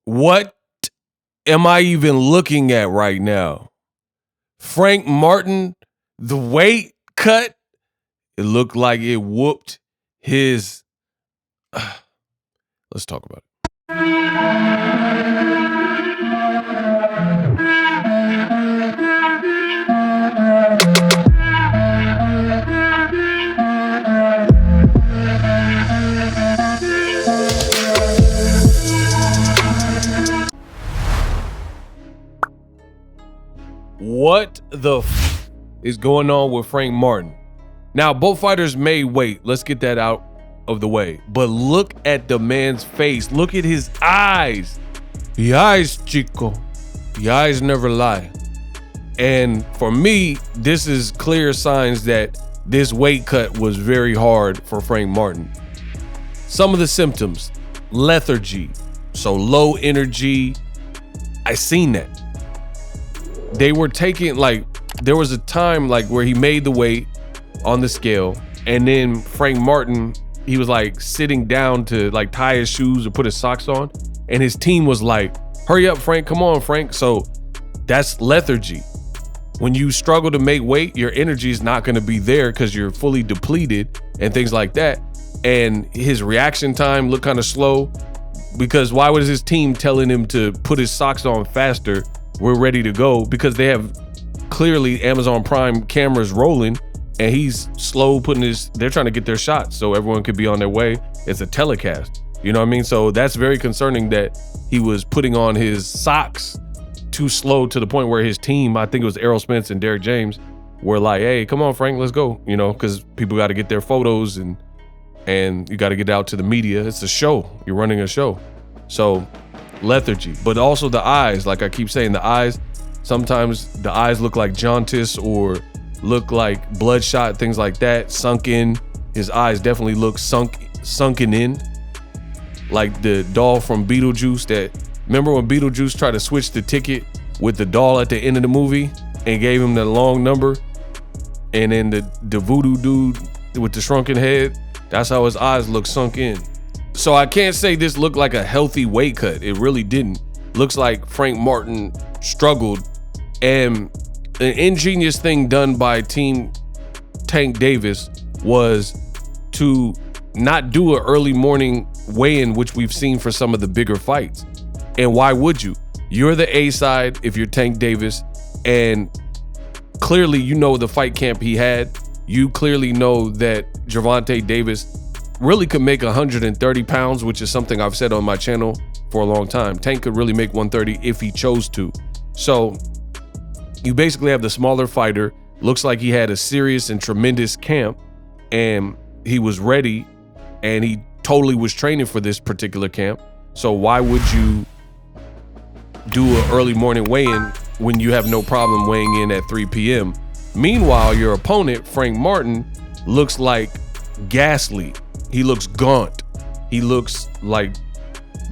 What am I even looking at right now? Frank Martin, the weight cut, it looked like it whooped his... Let's talk about it. What the f is going on with Frank Martin? Now, both fighters made weight. Let's get that out of the way. But look at the man's face. Look at his eyes. The eyes, Chico. The eyes never lie. And for me, this is clear signs that this weight cut was very hard for Frank Martin. Some of the symptoms: lethargy, so low energy. I seen that. They were taking, like, there was a time like where he made the weight on the scale, and then Frank Martin, he was like sitting down to like tie his shoes or put his socks on, and his team was like, hurry up, Frank, come on, Frank. So that's lethargy. When you struggle to make weight, your energy is not going to be there because you're fully depleted and things like that. And his reaction time looked kind of slow, because why was his team telling him to put his socks on faster? We're ready to go, because they have clearly Amazon Prime cameras rolling, and he's slow putting they're trying to get their shots so everyone could be on their way. It's a telecast, you know what I mean? So that's very concerning that he was putting on his socks too slow, to the point where his team, I think it was Errol Spence and Derek James, were like, hey, come on, Frank, let's go, you know, because people got to get their photos and you got to get out to the media. It's a show. You're running a show. So lethargy, but also the eyes, like I keep saying, the eyes, sometimes the eyes look like jaundice or look like bloodshot, things like that, sunk in. His eyes definitely look sunken in, like the doll from Beetlejuice. That, remember when Beetlejuice tried to switch the ticket with the doll at the end of the movie and gave him the long number, and then the voodoo dude with the shrunken head, that's how his eyes look sunk in. So I can't say this looked like a healthy weight cut. It really didn't. Looks like Frank Martin struggled. And an ingenious thing done by Team Tank Davis was to not do an early morning weigh-in, which we've seen for some of the bigger fights. And why would you? You're the A side if you're Tank Davis, and clearly you know the fight camp he had. You clearly know that Gervonta Davis really could make 130 pounds, which is something I've said on my channel for a long time. Tank could really make 130 if he chose to. So you basically have the smaller fighter. Looks like he had a serious and tremendous camp, and he was ready, and he totally was training for this particular camp. So why would you do an early morning weigh-in when you have no problem weighing in at 3 p.m.? Meanwhile, your opponent, Frank Martin, looks like ghastly. He looks gaunt. He looks like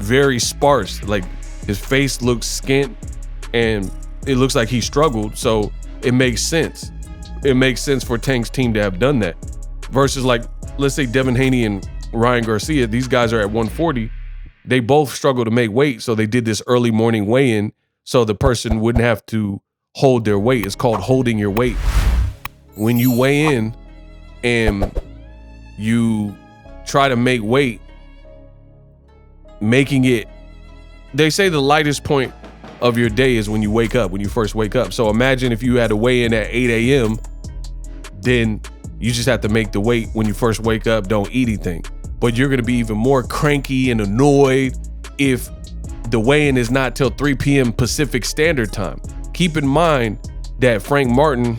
very sparse. Like his face looks skint, and it looks like he struggled. So it makes sense. It makes sense for Tank's team to have done that. Versus, like, let's say Devin Haney and Ryan Garcia, these guys are at 140. They both struggle to make weight, so they did this early morning weigh-in so the person wouldn't have to hold their weight. It's called holding your weight. When you weigh in and you try to make weight, making it, they say the lightest point of your day is when you wake up, when you first wake up. So imagine if you had to weigh in at 8 a.m., then you just have to make the weight when you first wake up, don't eat anything. But you're gonna be even more cranky and annoyed if the weigh-in is not till 3 p.m. Pacific Standard Time. Keep in mind that Frank Martin,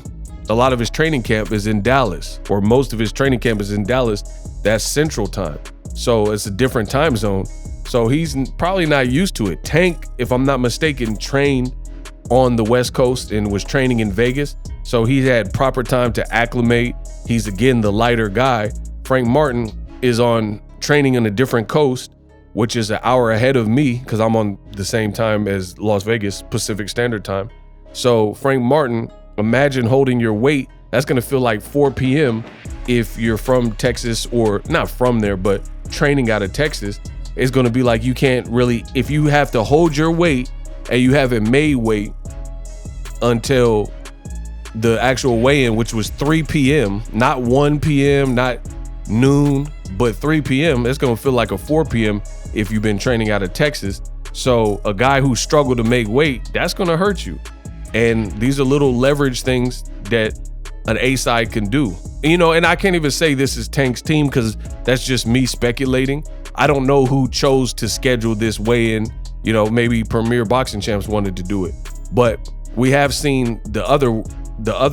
a lot of his training camp is in Dallas, or most of his training camp is in Dallas. That's Central Time. So it's a different time zone. So he's probably not used to it. Tank, if I'm not mistaken, trained on the West Coast and was training in Vegas. So he had proper time to acclimate. He's, again, the lighter guy. Frank Martin is on training on a different coast, which is an hour ahead of me because I'm on the same time as Las Vegas, Pacific Standard Time. So Frank Martin, imagine holding your weight. That's going to feel like 4 p.m. if you're from Texas, or not from there, but training out of Texas. it's going to be like you can't really, if you have to hold your weight and you haven't made weight until the actual weigh-in, which was 3 p.m., not 1 p.m., not noon, but 3 p.m., it's going to feel like a 4 p.m. if you've been training out of Texas. So a guy who struggled to make weight, that's going to hurt you. And these are little leverage things that an A side can do. You know, and I can't even say this is Tank's team because that's just me speculating. I don't know who chose to schedule this weigh-in. You know, maybe Premier Boxing Champs wanted to do it. But we have seen the other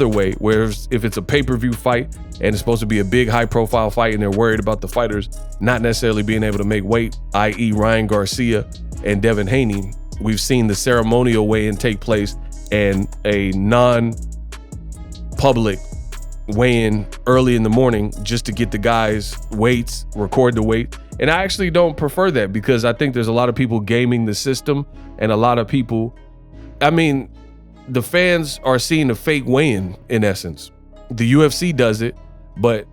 way, where if it's a pay-per-view fight and it's supposed to be a big high-profile fight and they're worried about the fighters not necessarily being able to make weight, i.e. Ryan Garcia and Devin Haney, we've seen the ceremonial weigh-in take place and a non-public weigh-in early in the morning just to get the guys' weights, record the weight. And I actually don't prefer that because I think there's a lot of people gaming the system and a lot of people, I mean, the fans are seeing a fake weigh-in in essence. The UFC does it, but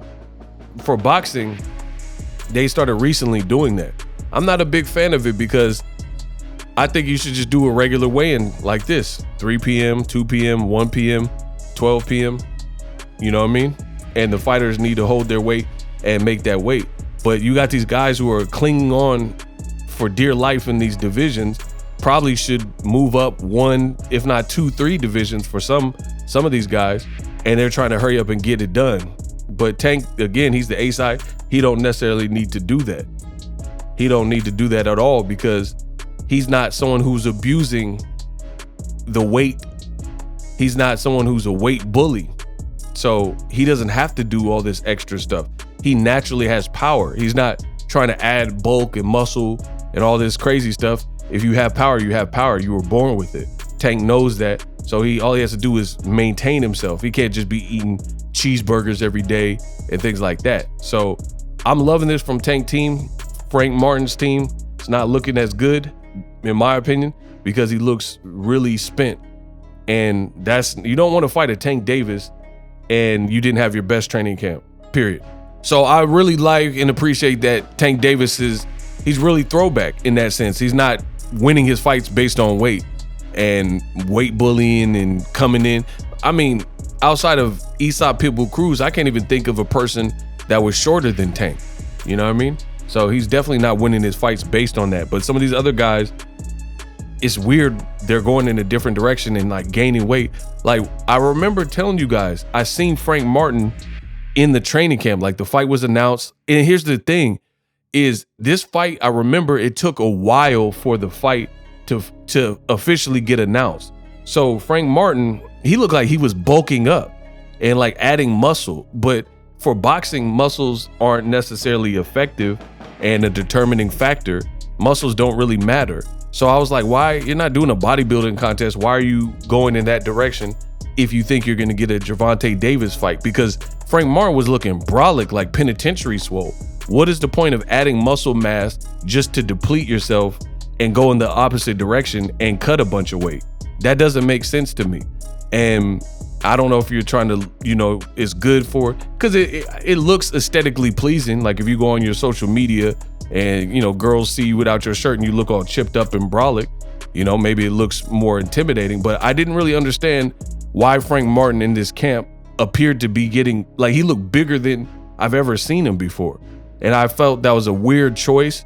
for boxing, they started recently doing that. I'm not a big fan of it because I think you should just do a regular weigh-in like this, 3 p.m., 2 p.m., 1 p.m., 12 p.m., you know what I mean? And the fighters need to hold their weight and make that weight. But you got these guys who are clinging on for dear life in these divisions, probably should move up 1, if not 2, 3 divisions for some of these guys, and they're trying to hurry up and get it done. But Tank, again, he's the A side. He don't necessarily need to do that. He don't need to do that at all because he's not someone who's abusing the weight. He's not someone who's a weight bully. So he doesn't have to do all this extra stuff. He naturally has power. He's not trying to add bulk and muscle and all this crazy stuff. If you have power, you have power. You were born with it. Tank knows that. So all he has to do is maintain himself. He can't just be eating cheeseburgers every day and things like that. So I'm loving this from Tank team. Frank Martin's team, it's not looking as good, in my opinion, because he looks really spent. And you don't want to fight a Tank Davis and you didn't have your best training camp, period. So I really like and appreciate that Tank Davis he's really throwback in that sense. He's not winning his fights based on weight and weight bullying and coming in. I mean, outside of Aesop Pitbull Cruz, I can't even think of a person that was shorter than Tank. You know what I mean? So he's definitely not winning his fights based on that. But some of these other guys, it's weird. They're going in a different direction and like gaining weight. Like I remember telling you guys, I seen Frank Martin in the training camp. Like the fight was announced. And here's the thing is this fight, I remember it took a while for the fight to officially get announced. So Frank Martin, he looked like he was bulking up and like adding muscle. But for boxing, muscles aren't necessarily effective and a determining factor. Muscles don't really matter. So I was like, why? You're not doing a bodybuilding contest. Why are you going in that direction if you think you're going to get a Gervonta Davis fight? Because Frank Martin was looking brolic, like penitentiary swole. What is the point of adding muscle mass just to deplete yourself and go in the opposite direction and cut a bunch of weight? That doesn't make sense to me. And I don't know if you're trying to, it's good for, because it looks aesthetically pleasing. Like if you go on your social media and, girls see you without your shirt and you look all chipped up and brolic, maybe it looks more intimidating. But I didn't really understand why Frank Martin in this camp appeared to be getting, like he looked bigger than I've ever seen him before. And I felt that was a weird choice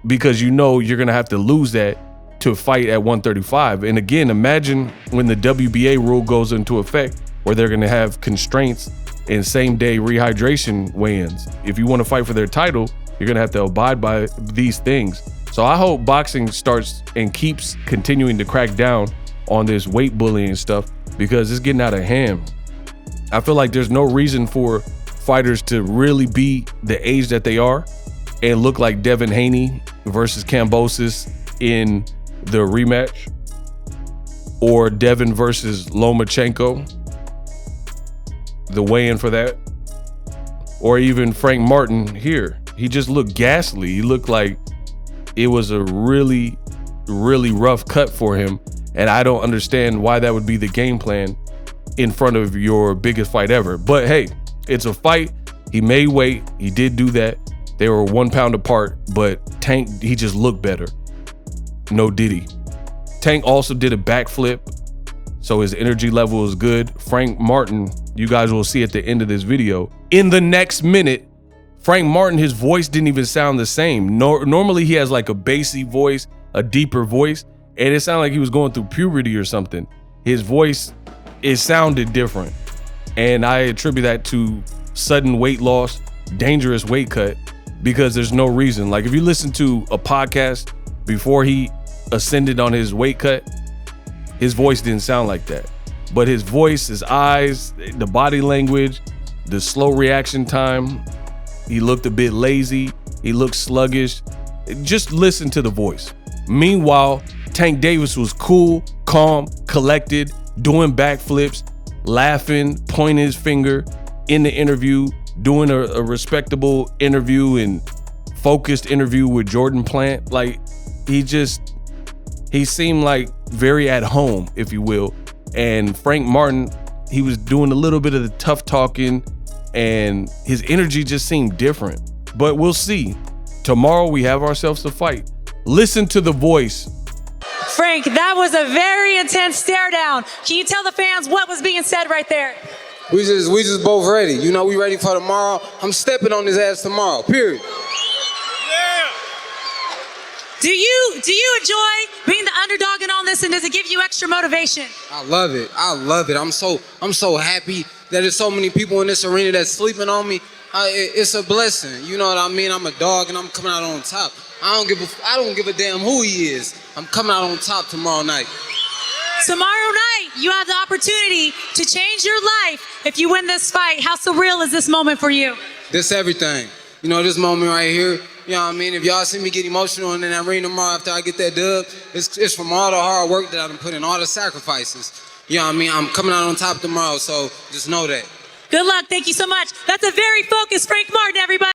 because you're going to have to lose that to fight at 135. And again, imagine when the WBA rule goes into effect where they're going to have constraints and same day rehydration weigh-ins. If you want to fight for their title, you're going to have to abide by these things. So I hope boxing starts and keeps continuing to crack down on this weight bullying stuff because it's getting out of hand. I feel like there's no reason for fighters to really be the age that they are and look like Devin Haney versus Kambosos in the rematch, or Devin versus Lomachenko, the weigh-in for that, or even Frank Martin here. He just looked ghastly. He looked like it was a really, really rough cut for him, and I don't understand why that would be the game plan in front of your biggest fight ever. But hey, it's a fight. He made weight. He did do that. They were 1 pound apart, but Tank, he just looked better. No Diddy. Tank also did a backflip, so his energy level is good. Frank Martin, you guys will see at the end of this video. In the next minute, Frank Martin, his voice didn't even sound the same. Normally he has like a bassy voice, a deeper voice, and it sounded like he was going through puberty or something. His voice, it sounded different. And I attribute that to sudden weight loss, dangerous weight cut, because there's no reason. Like if you listen to a podcast before he ascended on his weight cut, his voice didn't sound like that. But his voice, his eyes, the body language, the slow reaction time, he looked a bit lazy, he looked sluggish. Just listen to the voice. Meanwhile, Tank Davis was cool, calm, collected, doing backflips, laughing, pointing his finger in the interview, doing a respectable interview and focused interview with Jordan Plant. Like he seemed like very at home, if you will. And Frank Martin, he was doing a little bit of the tough talking and his energy just seemed different. But we'll see. Tomorrow we have ourselves a fight. Listen to the voice. Frank, that was a very intense stare down. Can you tell the fans what was being said right there? We just both ready. You know, we ready for tomorrow. I'm stepping on his ass tomorrow, period. Yeah. Do you enjoy being the underdog in all this, and does it give you extra motivation? I love it. I love it. I'm so happy that there's so many people in this arena that's sleeping on me. It's a blessing. You know what I mean? I'm a dog and I'm coming out on top. I don't give a damn who he is. I'm coming out on top tomorrow night. Tomorrow night, you have the opportunity to change your life if you win this fight. How surreal is this moment for you? This everything. You know, this moment right here, you know what I mean? If y'all see me get emotional in that arena tomorrow after I get that dub, it's from all the hard work that I've been putting, all the sacrifices. You know what I mean? I'm coming out on top tomorrow, so just know that. Good luck. Thank you so much. That's a very focused Frank Martin, everybody.